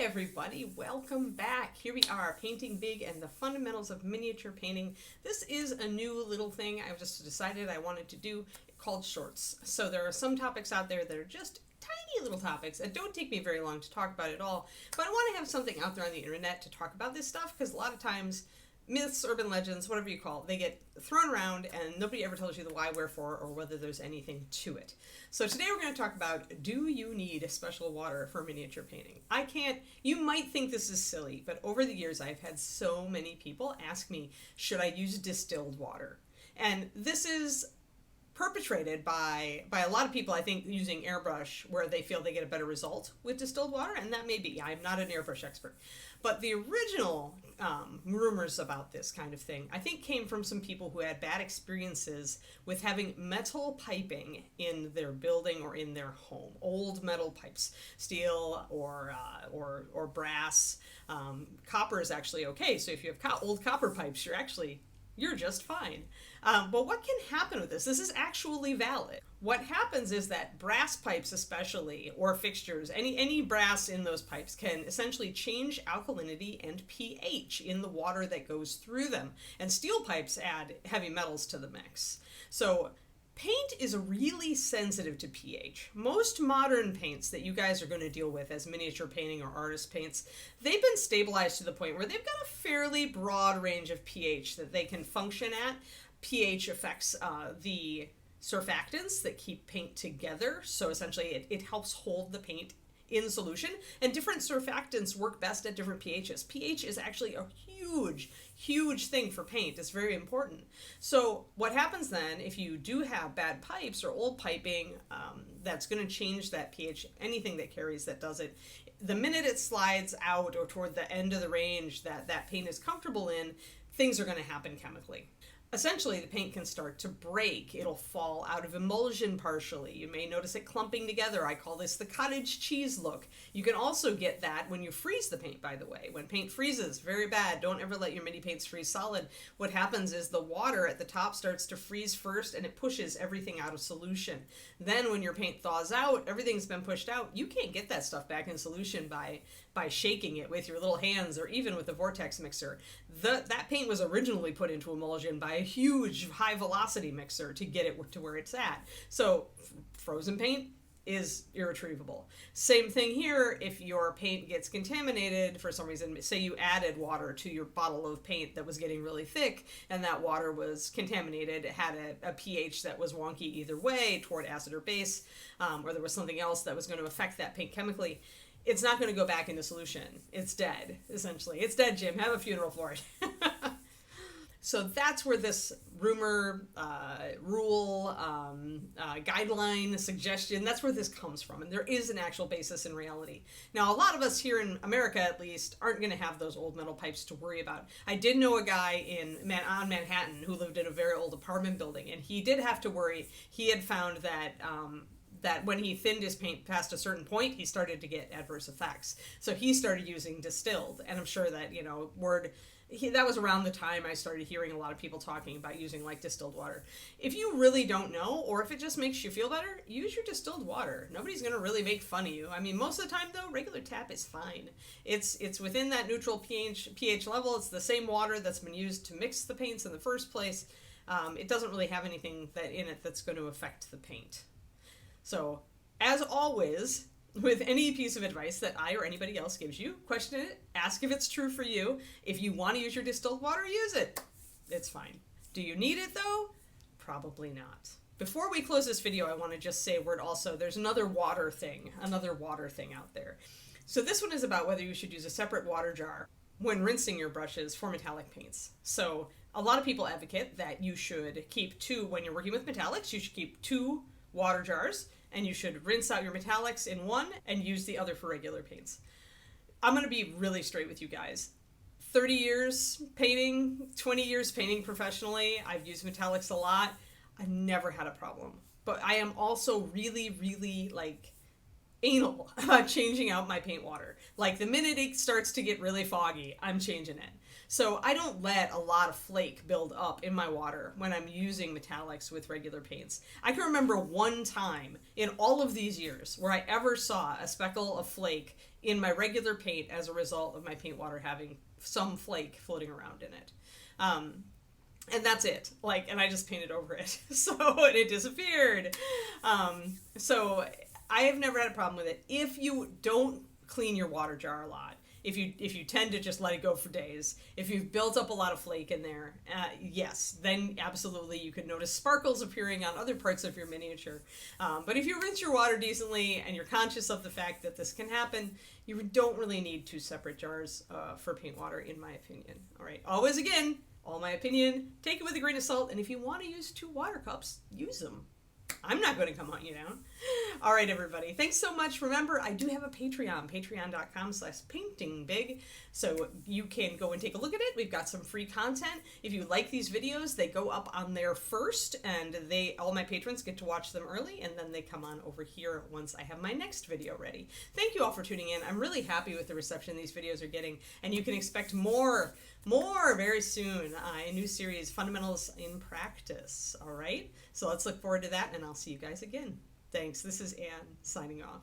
everybody, welcome back. Here we are, Painting Big and the Fundamentals of Miniature Painting. This is a new little thing I just decided I wanted to do called shorts. So there are some topics out there that are just tiny little topics that don't take me very long to talk about at all, but I want to have something out there on the internet to talk about this stuff because a lot of times myths, urban legends, whatever you call it, they get thrown around and nobody ever tells you the why, wherefore, or whether there's anything to it. So today we're going to talk about, do you need special water for miniature painting? You might think this is silly, but over the years I've had so many people ask me, should I use distilled water? And this is perpetrated by a lot of people, I think, using airbrush where they feel they get a better result with distilled water, and that may be. I'm not an airbrush expert. But the original rumors about this kind of thing, I think, came from some people who had bad experiences with having metal piping in their building or in their home. Old metal pipes, steel or brass. Copper is actually okay. So if you have old copper pipes, you're just fine. But what can happen with this? This is actually valid. What happens is that brass pipes especially, or fixtures, any brass in those pipes can essentially change alkalinity and pH in the water that goes through them. And steel pipes add heavy metals to the mix. So paint is really sensitive to pH. Most modern paints that you guys are going to deal with as miniature painting or artist paints, they've been stabilized to the point where they've got a fairly broad range of pH that they can function at. pH affects the surfactants that keep paint together, so essentially it helps hold the paint in solution, and different surfactants work best at different pHs. pH is actually a huge thing for paint. It's very important. So what happens then if you do have bad pipes or old piping that's going to change that pH, anything that carries that does it, the minute it slides out or toward the end of the range that paint is comfortable in, things are going to happen chemically. Essentially, the paint can start to break. It'll fall out of emulsion partially. You may notice it clumping together. I call this the cottage cheese look. You can also get that when you freeze the paint, by the way. When paint freezes, very bad. Don't ever let your mini paints freeze solid. What happens is the water at the top starts to freeze first and it pushes everything out of solution. Then when your paint thaws out, everything's been pushed out. You can't get that stuff back in solution by shaking it with your little hands or even with a vortex mixer. That paint was originally put into emulsion by a huge high velocity mixer to get it to where it's at. So frozen paint is irretrievable. Same thing here. If your paint gets contaminated for some reason, say you added water to your bottle of paint that was getting really thick and that water was contaminated, it had a pH that was wonky either way toward acid or base, or there was something else that was going to affect that paint chemically, it's not going to go back into solution. It's dead, essentially. It's dead, Jim. Have a funeral for it. So that's where this rumor, rule, guideline, suggestion, that's where this comes from. And there is an actual basis in reality. Now, a lot of us here in America, at least, aren't going to have those old metal pipes to worry about. I did know a guy on Manhattan who lived in a very old apartment building, and he did have to worry. He had found that when he thinned his paint past a certain point, he started to get adverse effects. So he started using distilled, and I'm sure that, that was around the time I started hearing a lot of people talking about using like distilled water. If you really don't know, or if it just makes you feel better, use your distilled water. Nobody's going to really make fun of you. I mean, most of the time though, regular tap is fine. It's within that neutral pH level. It's the same water that's been used to mix the paints in the first place. It doesn't really have anything in it that's going to affect the paint. So, as always, with any piece of advice that I or anybody else gives you, question it, ask if it's true for you. If you want to use your distilled water, use it. It's fine. Do you need it though? Probably not. Before we close this video, I want to just say a word also. There's another water thing out there. So this one is about whether you should use a separate water jar when rinsing your brushes for metallic paints. So a lot of people advocate that you should keep when you're working with metallics, you should keep 2 water jars, and you should rinse out your metallics in one and use the other for regular paints. I'm going to be really straight with you guys. 30 years painting, 20 years painting professionally. I've used metallics a lot. I've never had a problem. But I am also really anal about changing out my paint water. Like the minute it starts to get really foggy, I'm changing it. So I don't let a lot of flake build up in my water when I'm using metallics with regular paints. I can remember one time in all of these years where I ever saw a speckle of flake in my regular paint as a result of my paint water having some flake floating around in it. And that's it. Like, and I just painted over it. So, and it disappeared. So I have never had a problem with it. If you don't clean your water jar a lot, if you tend to just let it go for days, if you've built up a lot of flake in there, yes, then absolutely you could notice sparkles appearing on other parts of your miniature. But if you rinse your water decently and you're conscious of the fact that this can happen, you don't really need two separate jars for paint water, in my opinion. All right, always again, all my opinion, take it with a grain of salt, and if you want to use 2 water cups, use them. I'm not going to come hunt you down. All right, everybody. Thanks so much. Remember, I do have a Patreon, patreon.com/paintingbig. So you can go and take a look at it. We've got some free content. If you like these videos, they go up on there first, and all my patrons get to watch them early, and then they come on over here once I have my next video ready. Thank you all for tuning in. I'm really happy with the reception these videos are getting, and you can expect more very soon. A new series, Fundamentals in Practice. All right? So let's look forward to that, and I'll see you guys again. Thanks. This is Anne signing off.